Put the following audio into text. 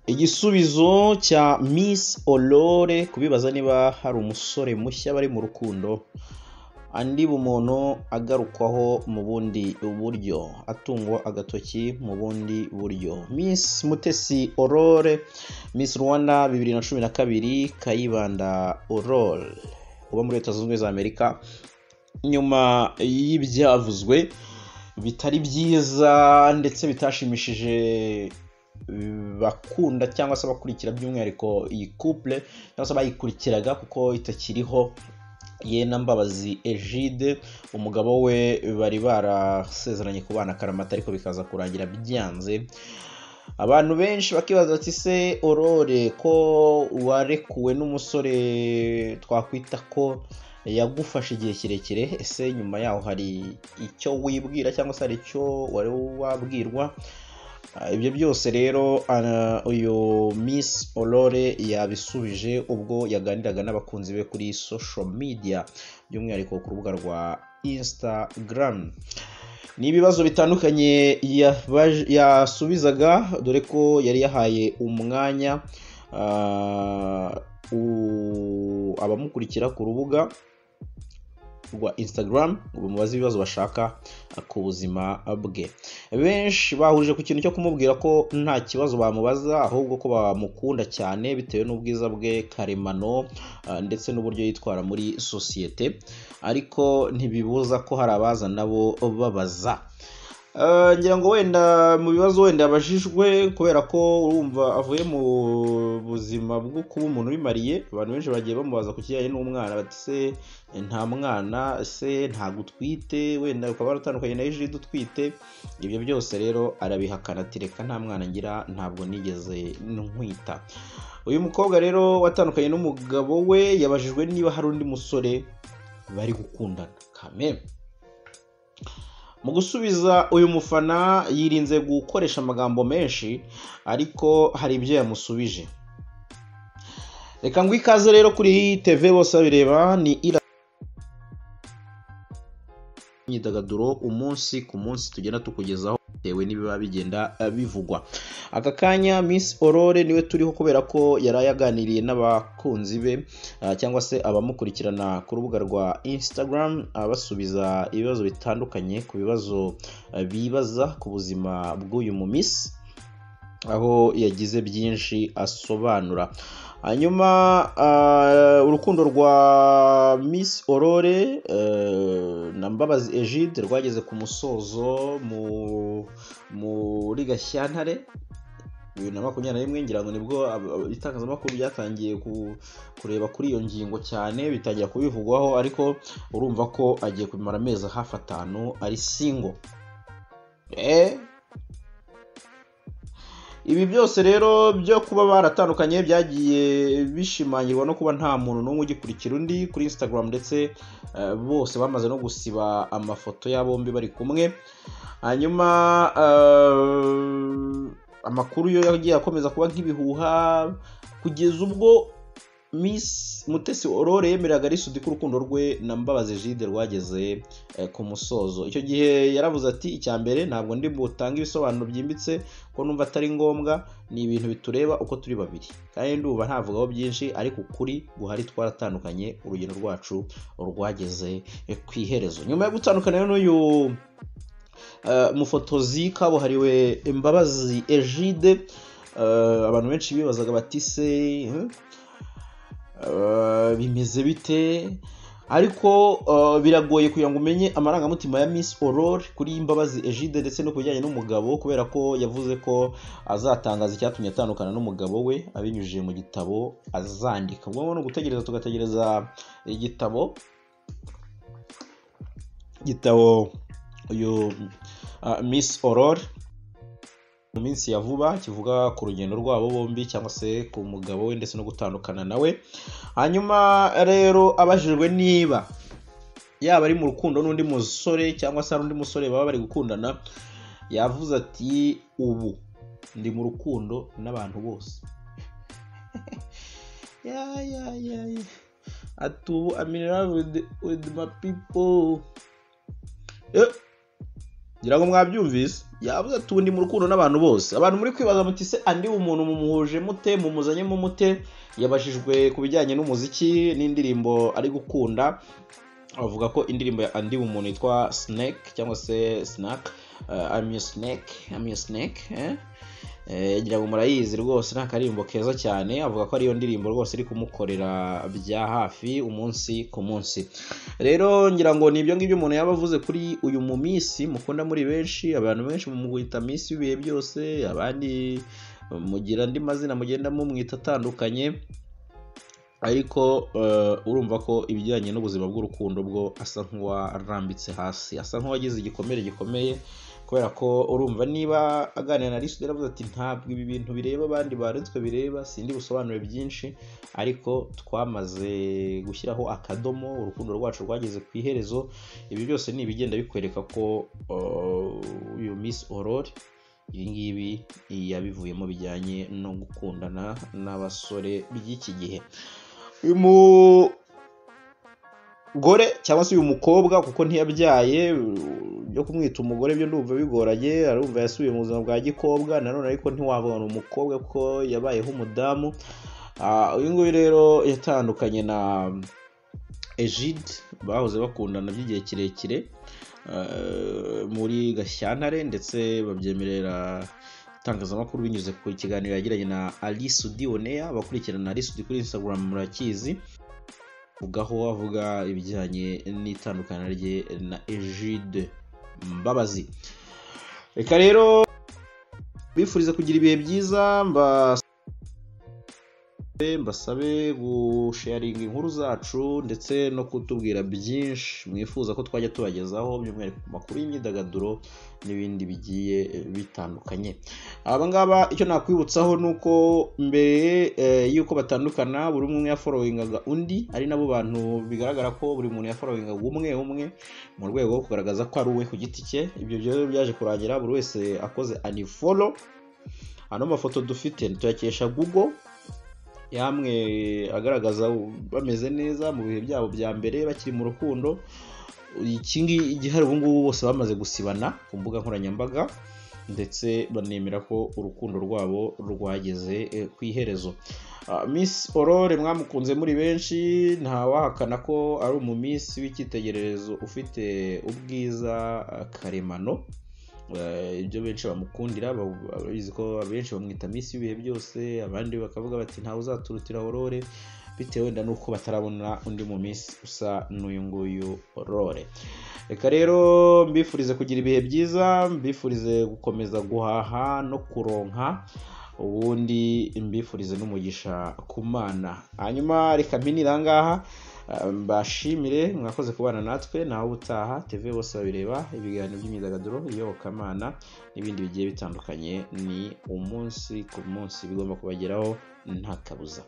Igisubizo cya Miss Aurore kubibaza niba hari umusore mushya bari mu rukundo, andi bumuntu agarukwaho mu bundi buryo, atungwa agatoki mu bundi buryo. Miss Mutesi Aurore, Miss Rwanda 2012, Kayibanda Aurore uba muri Leta Zunze Ubumwe za Amerika. Nyuma y'ibyavuzwe bitari byiza ndetse bitashimishije bakunda cyangwa se abakurikira by'umwihariko iyi couple cyangwa se bayikurikiraga kuko itakiriho, Yena Mbabazi Egide umugabo we bari barasezeranye kubana akaramata ariko bikaza kurangira byanze. Abantu benshi bakibaza ati se Aurore ko warekuwe n'umusore twakwita ko yagufashe igihe kirekire, ese nyuma yaho hari icyo wibwira cyangwa se hari icyo wari wabwirwa? Ibyo byose rero uyu Miss Aurore yabisubije ubwo yaganiraga n'abakunzi be kuri social media by'umwihariko ku rubuga rwa Instagram. Ni ibibazo bitandukanye yasubizaga, dore ko yari yahaye umwanya abamukurikira ku rubuga rwa Instagram ngo bamubaze ibibazo bashaka ku buzima bwe. Benshi bahurije ku kintu cyo kumubwira ko nta kibazo bamubaza, ahubwo ko bamukunda cyane bitewe n'ubwiza bwe karemano ndetse n'uburyo yitwara muri sosiyete, ariko ntibibuza ko hari abaza nabo babaza. Ngira ngo wenda mu bibazo wenda yabajijwe, kubera ko urumva avuye mu buzima bwo kuba umuntu bimariye, abantu benshi bagiye bamubaza ku kijyanye n'umwana, bati se nta mwana, se nta gutwite, wenda ukaba waratandukanye na Egide utwite. Ibyo byose rero arabihakana ati reka nta mwana ngira, ntabwo nigeze ntwita. Uyu mukobwa rero watandukanye n'umugabo we yabajijwe niba hari undi musore bari gukundana. Kame mu gusubiza uyu mufana yirinze gukoresha amagambo menshi, ariko hari ibyo yamusubije. Reka ngo ikaze rero kuri TV bose babireba, ni imyidagaduro umunsi ku munsi tugenda tukugezaho bitewe n'ibiba bigenda bivugwa. Aka kanya Miss Aurore niwe turiho kubera ko yari yaganiriye n'abakunzi be cyangwa se abamukurikirana ku rubuga rwa Instagram, abasubiza ibibazo bitandukanye ku bibazo bibaza ku buzima bw'uyu mu Miss, aho yagize byinshi asobanura. Hanyuma urukundo rwa Miss Aurore na Mbabazi Egide rwageze ku musozo muri Gashyantare 2021, ngira ngo nibwo itangazamakuru byatangiye kureba kuri iyo ngingo cyane, bitangira kubivugwaho, ariko urumva ko agiye kumara amezi hafi 5 ari single. Ibi byose rero byo kuba baratandukanye byagiye bishimangirwa no kuba nta muntu n'umwe ugikurikira undi kuri Instagram, ndetse bose bamaze no gusiba amafoto ya bombi bari kumwe. Hanyuma amakuru yo yagiye akomeza kuba nk'ibihuha kugeza ubwo Miss Mutesi Aurore yemereraga risudi ko urukundo rwe na Mbabazi Egide rwageze ku musozo. Icyo gihe yaravuze ati icya mbere ntabwo ndi butanga ibisobanuro byimbitse ko numva atari ngombwa, ni ibintu bitureba uko turi babiri, kandi ndumva ntavugaho byinshi, ariko ukuri guhari twaratandukanye, urugendo rwacu rwageze ku iherezo. Nyuma yo gutandukana n'uyu mufotozi kabuhariwe Mbabazi Egide, abantu benshi bibazaga bati se bimeze bite, ariko biragoye kugira ngo umenye amarangamutima ya Miss Aurore kuri Mbabazi Egide ndetse no kujyanye n'umugabo, kubera ko yavuze ko azatangaza icyatumye atandukana n'umugabo we abinyujije mu gitabo azandika. Ubwo no gutegereza tugategereza igitabo uyu Miss Aurore mu minsi ya vuba kivuga ku rugendo rwabo bombi cyangwa se ku mugabo we ndetse no gutandukana nawe. Hanyuma rero abajijwe niba yaba ari mu rukundo n'undi musore cyangwa se undi musore baba bari gukundana, yavuze ati ubu ndi mu rukundo n'abantu bose. Atu I'm in love with my people. ngira ngo mwabyumvise, yavuze ati ubu ndi mu rukundo n'abantu bose. Abantu muri kwibaza muti se Andy umuntu mumuhuje mute, mumuzanyemo mute? Yabajijwe ku bijyanye n'umuziki n'indirimbo ari gukunda, avuga ko indirimbo ya Andy umuntu yitwa Snake cyangwa se Snack, I'm your snake, ngira ngo murayizi rwose, nta karimbo keza cyane. Avuga ko ariyo ndirimbo rwose iri kumukorera bya hafi umunsi ku munsi. Rero ngira ngo nibyo ngibyo umuntu yaba avuze kuri uyu mu Miss mukunda muri benshi. Abantu benshi mumwita Miss ibihe byose, abandi mugira andi mazina mugenda mumwita atandukanye, ariko urumva ko ibijyanye n'ubuzima bw'urukundo bwo asa nk'uwarambitse hasi, asa nk'uwagize igikomere gikomeye, kubera ko urumva niba aganira na Ally yaravuze ati ntabwo ibi bintu bireba abandi baretswe bireba, sindi busobanure byinshi, ariko twamaze gushyiraho akadomo, urukundo rwacu rwageze ku iherezo. Ibi byose ni ibigenda bikwereka ko uyu Miss Aurore ibi ngibi yabivuyemo bijyanye no gukundana n'abasore by'iki gihe. Uyu mugore cyangwa se uyu mukobwa, kuko ntiyabyaye, byo kumwita umugore byo ndumva bigoranye, arumva yasubiye mu buzima bwa gikobwa nanone, ariko ntiwabona umukobwa ko yabayeho umudamu. Uyu nguyu rero yatandukanye na Egide, bahoze bakundana by'igihe kirekire muri Gashyantare, ndetse babyemerera itangazamakuru binyuze ku kiganiro yagiranye na Ally Onea. Abakurikirana Ally kuri Instagram murakizi, avuga ibijyanye n'itandukana rye na Egide Mbabazi. Reka rero bifuriza kugira ibihe byiza, mbasabe gusharinga inkuru zacu ndetse no kutubwira byinshi mwifuza ko twajya tubagezaho, by'umwihariko ku makuru y'imyidagaduro n'ibindi bigiye bitandukanye. Aba ngaba icyo nakwibutsaho nuko mbere yuko batandukana buri umwe yafollowingaga undi, ari nabo bantu bigaragara ko buri muntu yafollowingaga umwe mu rwego rwo kugaragaza ko ari uwe ku giti cye. Ibyo byo byaje kurangira buri wese akoze unfollow. Ano mafoto dufite tuyakesha Google, yamwe agaragaza bameze neza mu bihe byabo bya mbere bakiri mu rukundo. Ikingi igihari ubu ngubu bose bamaze gusibana ku mbuga nkoranyambaga, ndetse banemera ko urukundo rwabo rwageze ku iherezo. Miss Aurore mwamukunze muri benshi, nta wahakana ko ari umu Miss w'icyitegererezo ufite ubwiza karemano. Ibyo benshi bamukundira, babizi ko abenshi bamwita Miss ibihe byose, abandi bakavuga bati ntawe uzaturutira Aurore, bitewe wenda nuko batarabona undi mu Miss usa n'uyu nguyu Aurore. Reka rero mbifurize kugira ibihe byiza, mbifurize gukomeza guhaha no kuronka, ubundi mbifurize n'umugisha ku Mana. Hanyuma reka mpinira ngaha, mbashimire mwakoze kubana natwe. Naho ubutaha TV bose babireba, ibiganiro by'imyidagaduro, iyobokamana n'ibindi bigiye bitandukanye, ni umunsi ku munsi bigomba kubageraho nta kabuza.